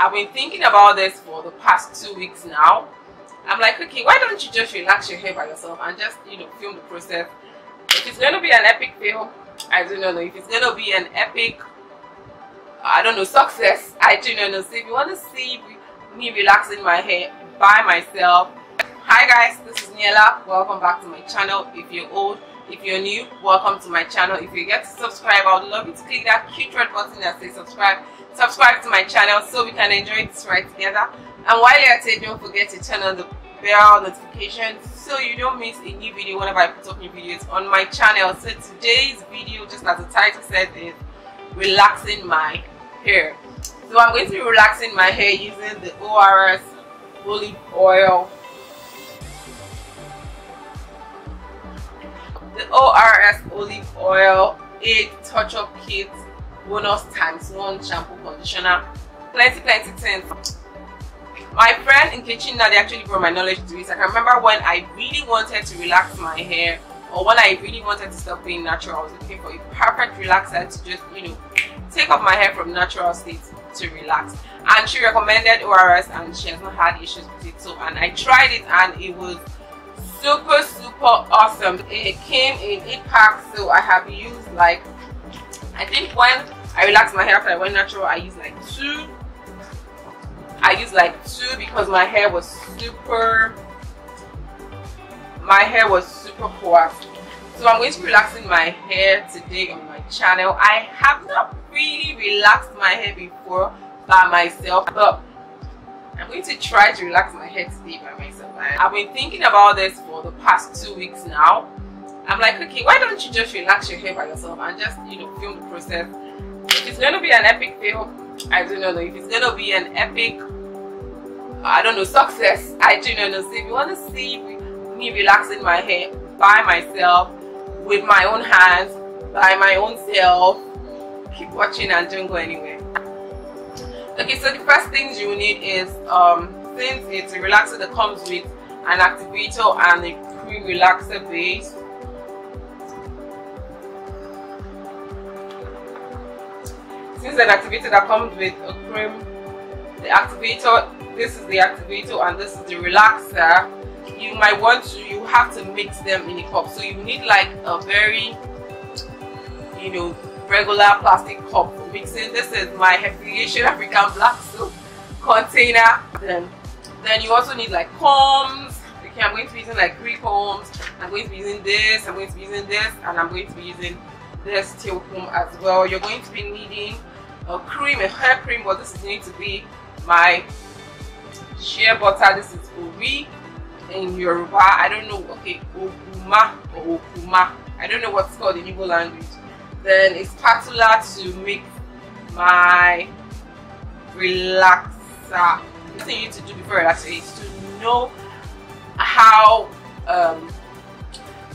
I've been thinking about this for the past 2 weeks now. I'm like, okay, why don't you just relax your hair by yourself and just, film the process. If it's going to be an epic fail, I do not know. If it's going to be an epic, I don't know, success, I do not know. So if you want to see me relaxing my hair by myself, hi guys, this is Niella. Welcome back to my channel. If you're old, if you're new, welcome to my channel. If you get to subscribe, I would love you to click that cute red button that says subscribe to my channel so we can enjoy this right together. And while you're at it, don't forget to turn on the bell notification so you don't miss a new video whenever I put up new videos on my channel. So today's video, just as the title said, is relaxing my hair. So I'm going to be relaxing my hair using the ORS olive oil. The ORS olive oil 8 touch-up kit bonus ×1 shampoo conditioner, plenty things. My friend in Kitchen, they actually brought my knowledge to this. I can remember when I really wanted to relax my hair, or when I really wanted to stop being natural, I was looking for a perfect relaxer to just take off my hair from natural state to relax, and she recommended ORS and she has not had issues with it. So, and I tried it and it was super awesome. It came in 8 packs, so I have used, like, I think when I relaxed my hair after I went natural, I used like 2. I used like 2 because my hair was super coarse. So I'm going to be relaxing my hair today on my channel. I have not really relaxed my hair before by myself, but I'm going to try to relax my hair today by myself. I've been thinking about this for the past 2 weeks now. I'm like, okay, why don't you just relax your hair by yourself and just, film the process. If it's going to be an epic fail, I do not know. If it's going to be an epic, I don't know, success, I do not know. So if you want to see me relaxing my hair by myself, with my own hands, by my own self, keep watching and don't go anywhere. Okay, so the first things you need is, since it's a relaxer that comes with an activator and a cream relaxer base, since an activator that comes with a cream, the activator, this is the activator and this is the relaxer, you have to mix them in a cup. So you need like a very, regular plastic cup for mixing. This is my Affiliation African Black Soap container. Then you also need like combs. Okay, I'm going to be using like 3 combs. I'm going to be using this, I'm going to be using this, and I'm going to be using this tail comb as well. You're going to be needing a cream, a hair cream, but this is going to be my shea butter. This is Ori in Yoruba. I don't know, okay, Oguma or Okuma. I don't know what's called in Igbo language. Then a spatula to mix my relaxer. The thing you need to do before relaxer is to know how,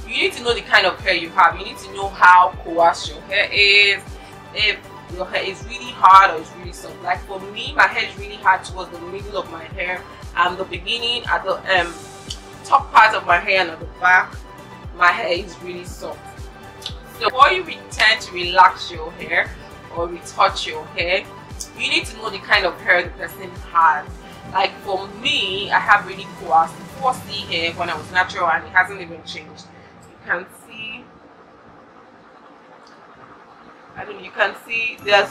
you need to know the kind of hair you have. You need to know how coarse your hair is. If your hair is really hard or it's really soft. Like for me, my hair is really hard towards the middle of my hair and the beginning, at the top part of my hair and at the back, my hair is really soft. So before you tend to relax your hair or retouch your hair, you need to know the kind of hair the person has. Like for me, I have really coarse 4C hair when I was natural and it hasn't even changed. You can see, you can see there's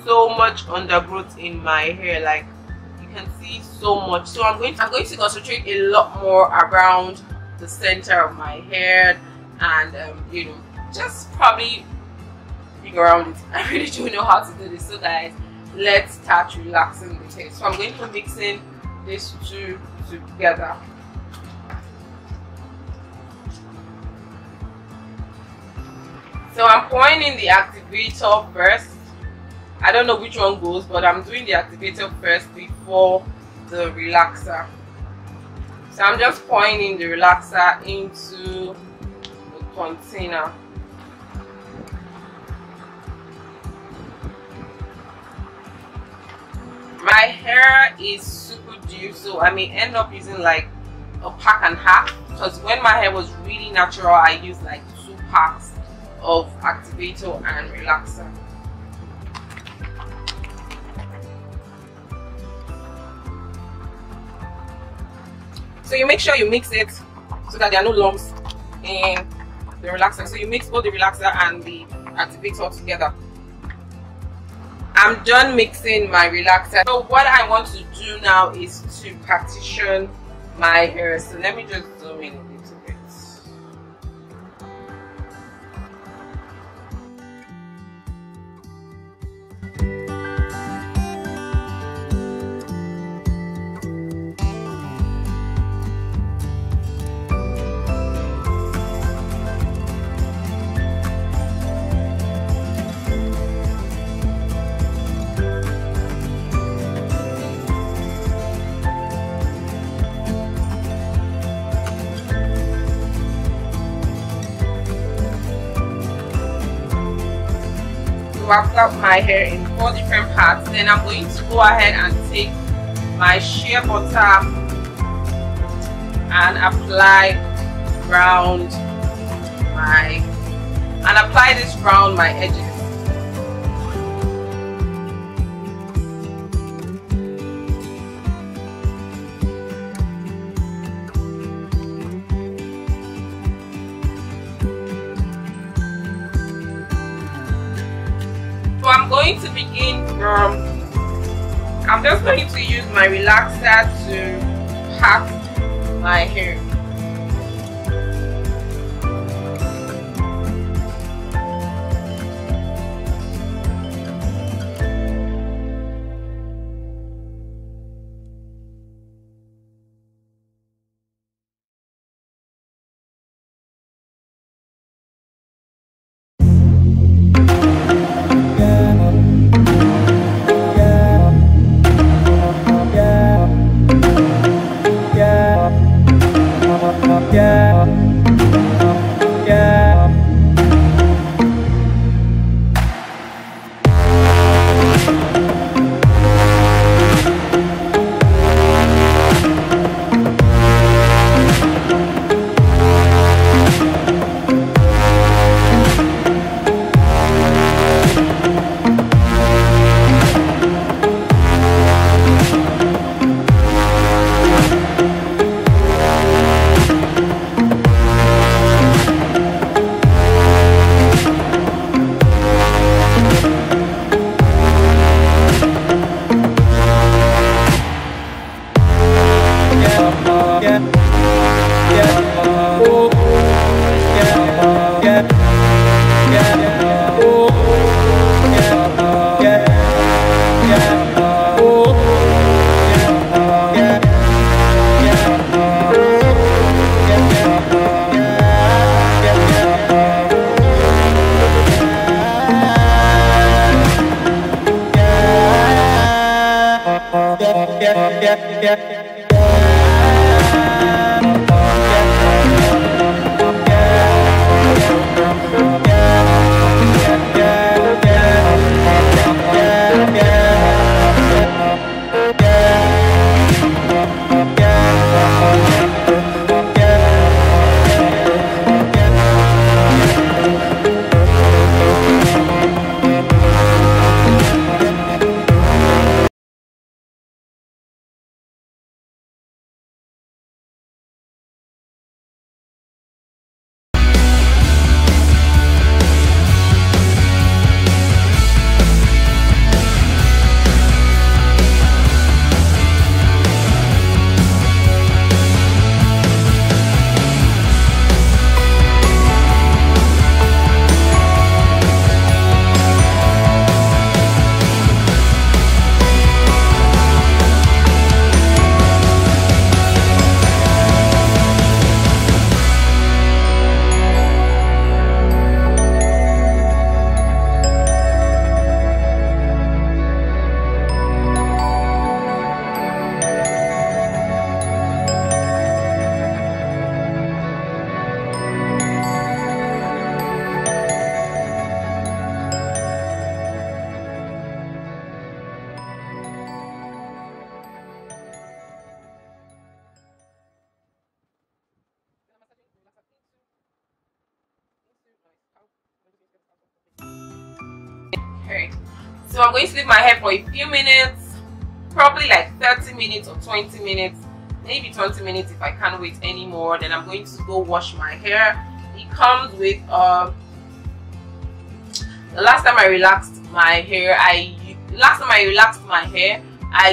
so much undergrowth in my hair. Like you can see so much. So I'm going to concentrate a lot more around the center of my hair and just probably figure around it. I really don't know how to do this. So guys, let's start relaxing the hair. So I'm going to mix in these 2 together. So I'm pouring in the activator first. I don't know which one goes, but I'm doing the activator first before the relaxer. So I'm just pouring in the relaxer into the container. My hair is super due, so I may end up using like a pack and a half, because when my hair was really natural, I used like 2 packs of activator and relaxer. So you make sure you mix it so that there are no lumps in the relaxer. So you mix both the relaxer and the activator together. I'm done mixing my relaxer. So what I want to do now is to partition my hair. So let me just zoom in a little bit. I've got my hair in 4 different parts. Then I'm going to go ahead and take my shea butter and apply round my edges. So I'm going to begin from, I'm just going to use my relaxer to pack my hair. Okay, so I'm going to leave my hair for a few minutes, probably like 30 minutes or 20 minutes. maybe 20 minutes if I can't wait anymore. Then I'm going to go wash my hair. It comes with the last time I relaxed my hair, I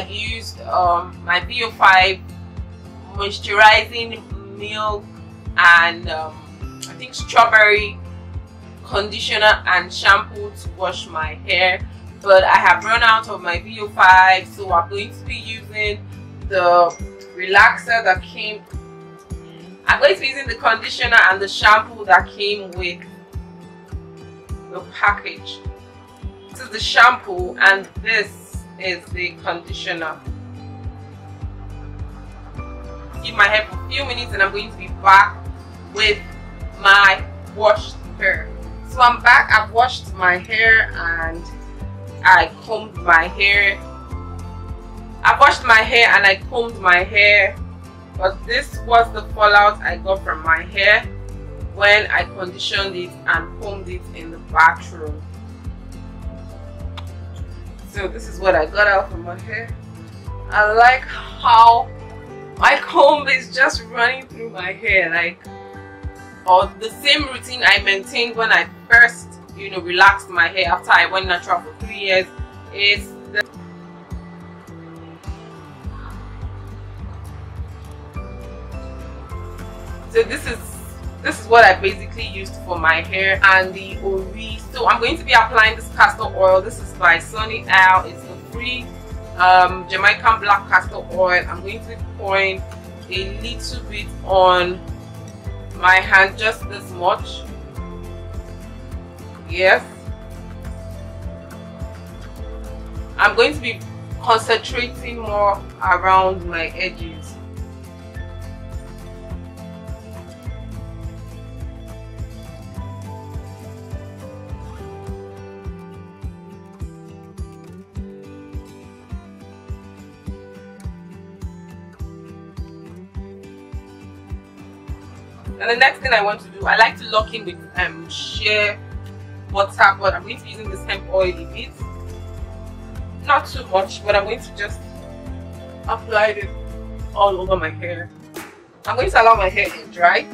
used my VO5 moisturizing milk and I think strawberry conditioner and shampoo to wash my hair, but I have run out of my VO5, so I'm going to be using the relaxer that came. I'm going to be using the conditioner and the shampoo that came with the package. This is the shampoo and this is the conditioner. Keep my hair for a few minutes and I'm going to be back with my washed hair. So I'm back. I've washed my hair and I combed my hair. I've washed my hair and I combed my hair, but this was the fallout I got from my hair when I conditioned it and combed it in the bathroom. So this is what I got out from my hair. I like how my comb is just running through my hair, like, or the same routine I maintained when I first, relaxed my hair after I went natural for 3 years. Is so this is what I basically used for my hair and the Ori. So I'm going to be applying this castor oil. This is by Sunny Al. It's the free Jamaican black castor oil. I'm going to be pouring a little bit on my hand, just this much. Yes, I'm going to be concentrating more around my edges. And the next thing I want to do, I like to lock in with shea butter, but I'm going to be using this hemp oil a bit. Not too much, but I'm going to just apply it all over my hair. I'm going to allow my hair to dry.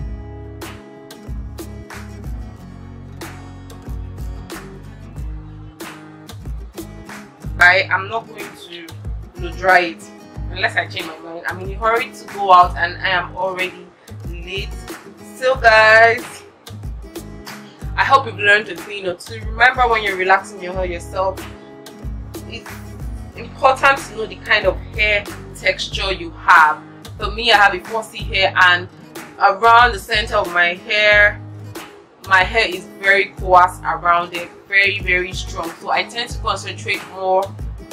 I'm not going to dry it unless I change my mind. I'm in a hurry to go out and I am already late. So guys, I hope you've learned a thing or two. Remember, when you're relaxing your hair yourself, it's important to know the kind of hair texture you have. For me, I have a 4C hair, and around the center of my hair is very coarse around it, very strong. So I tend to concentrate more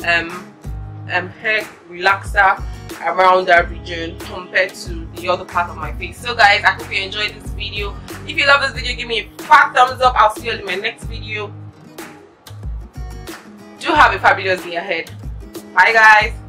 hair relaxer around that region compared to the other part of my face. So guys, I hope you enjoyed this video. If you love this video, give me a fat thumbs up. I'll see you in my next video. Do have a fabulous day ahead. Bye guys.